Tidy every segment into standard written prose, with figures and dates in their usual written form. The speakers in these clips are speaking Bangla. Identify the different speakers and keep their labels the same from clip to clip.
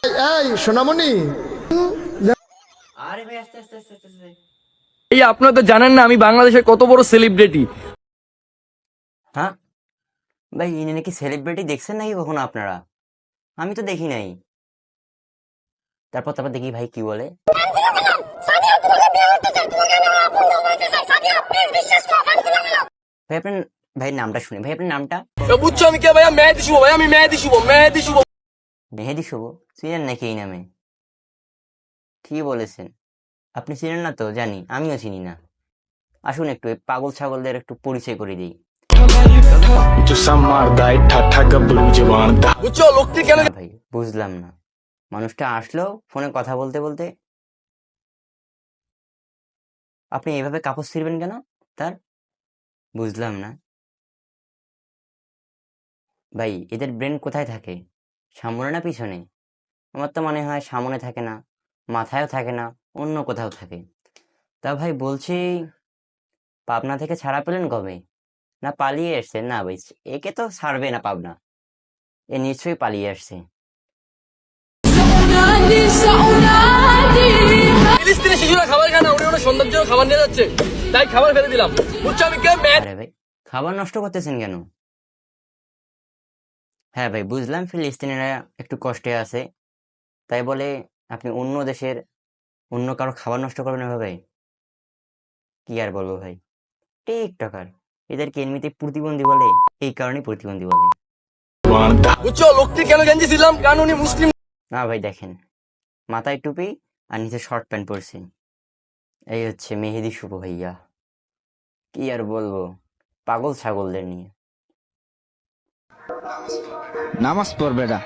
Speaker 1: এই সোনামণি,
Speaker 2: আরে ভাই আস্তে আস্তে আস্তে আস্তে আস্তে।
Speaker 3: এই আপনারা তো জানেন না আমি বাংলাদেশের কত বড় সেলিব্রিটি।
Speaker 2: হ্যাঁ ভাই, ইনি নাকি সেলিব্রিটি, দেখছেন নাকি কখনো আপনারা? আমি তো দেখি নাই। তারপর তারপর দেখি ভাই কি বলে। ভাই আপনার, ভাই নামটা শুনি, ভাই আপনার নামটা?
Speaker 3: বুঝছো আমি কে ভাইয়া? মেহেদি শুভ ভাই, আমি মেহেদি শুভ, মেহেদি শুভ।
Speaker 2: মেহেদি শুভ? চিনেন নাকি এই নামে? ঠিক বলেছেন। আপনি চিনেন না তো জানি, আমিও চিনি না। আসুন একটু এই পাগল ছাগলদের একটু পরিচয় করে দিই।
Speaker 3: বুঝছো লোকটি কেন?
Speaker 2: না ভাই বুঝলাম না, মানুষটা আসলো ফোনে কথা বলতে বলতে, আপনি এইভাবে কাপড় ছিঁড়বেন কেন তার? বুঝলাম না ভাই, এদের ব্রেন কোথায় থাকে, সামনে না পিছনে? আমার তো মনে হয় সামনে থাকে না, মাথায়ও থাকে না, অন্য কোথাও থাকে। তা ভাই বলছি, পাবনা থেকে ছাড়া পেলেন কবে? না পালিয়ে এসছে? না ভাই, একে তো ছাড়বে না পাবনা, এ নিশ্চয়ই পালিয়ে আসছে।
Speaker 3: ফিলিস্তিনি শিশুরা খাবার খায় না, উনি ওনার সন্তানের জন্য খাবার নিয়ে যাচ্ছে, তাই খাবার ফেলে দিলাম। বুঝছো আমি কে?
Speaker 2: আরে ভাই খাবার নষ্ট করতেছেন কেন? হ্যাঁ ভাই বুঝলাম, ফিলিস্তিনিরা একটু কষ্টে আছে, তাই বলে আপনি অন্য দেশের অন্য কারো খাবার নষ্ট করবেন এভাবে? কি আর বলবো ভাই, টিকটকার, এদেরকে এমনিতে প্রতিবন্ধী বলে, এই কারণেই প্রতিবন্ধী বলে।
Speaker 3: বুঝছো লোকটি কেন গেঞ্জি ছিলাম? কারণ উনি মুসলিম।
Speaker 2: না ভাই দেখেন, মাথায় টুপি আর নিচে শর্ট প্যান্ট পরছে, এই হচ্ছে মেহেদি শুভ ভাইয়া। কি আর বলবো পাগল ছাগলদের নিয়ে।
Speaker 4: নামাজ পড়বে না,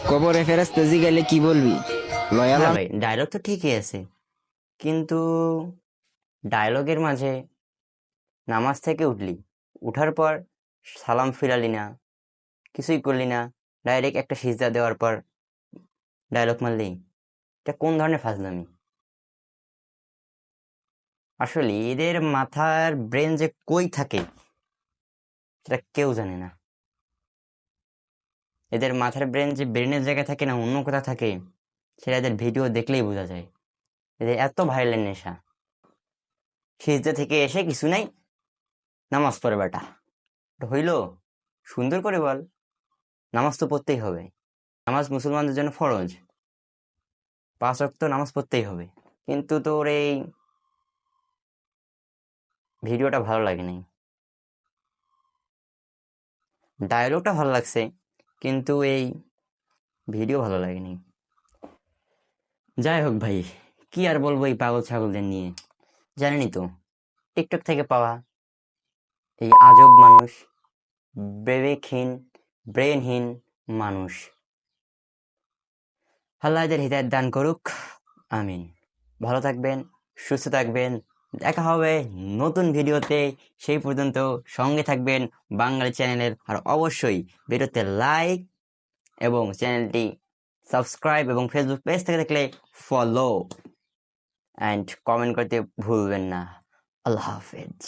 Speaker 4: কবরে ফেরেশতা জিগাইলে কি বলবি? লয়াল
Speaker 2: হ্যাঁ ভাই ডায়লগ তো ঠিকই আছে, কিন্তু ডায়লগের মাঝে নামাজ থেকে উঠলি, উঠার পর সালাম ফিরালি না, কিছুই করলি না, ডাইরেক্ট একটা সিজদা দেওয়ার পর ডায়লগ মারলি, এটা কোন ধরনের ফাজলামি? আসলে এদের মাথার ব্রেন যে কই থাকে সেটা কেউ জানে না। এদের মাথার ব্রেন যে ব্রেনের জায়গায় থাকে না, অন্য কোথাও থাকে, সেটা এদের ভিডিও দেখলেই বোঝা যায়। এদের এত ভাইরাল নেশা, সিজদা থেকে এসে কিছু নাই, নামাজ পড়ে বেটা, হইল? সুন্দর করে বল, নামাজ তো পড়তেই হবে, নামাজ মুসলমানদের জন্য ফরজ, 5 ওয়াক্ত নামাজ পড়তেই হবে। কিন্তু তোর এই ভিডিওটা ভালো লাগে নাই, ডায়লগটা ভালো লাগছে, কিন্তু এই ভিডিও ভালো লাগেনি। যাই হোক ভাই, কি আর বলবো এই পাগল ছাগলদের নিয়ে। জানেনই তো, টিকটক থেকে পাওয়া এই আজব মানুষ, বিবেকহীন, ব্রেনহীন মানুষ। আল্লাহ এদের হৃদায়ত দান করুক, আমিন। ভালো থাকবেন, সুস্থ থাকবেন, দেখা হবে নতুন ভিডিওতে। সেই পর্যন্ত সঙ্গে থাকবেন বাঙালি চ্যানেলের, আর অবশ্যই ভিডিওতে লাইক এবং চ্যানেলটি সাবস্ক্রাইব, এবং ফেসবুক পেজ থেকে দেখলে ফলো অ্যান্ড কমেন্ট করতে ভুলবেন না। আল্লাহ হাফেজ।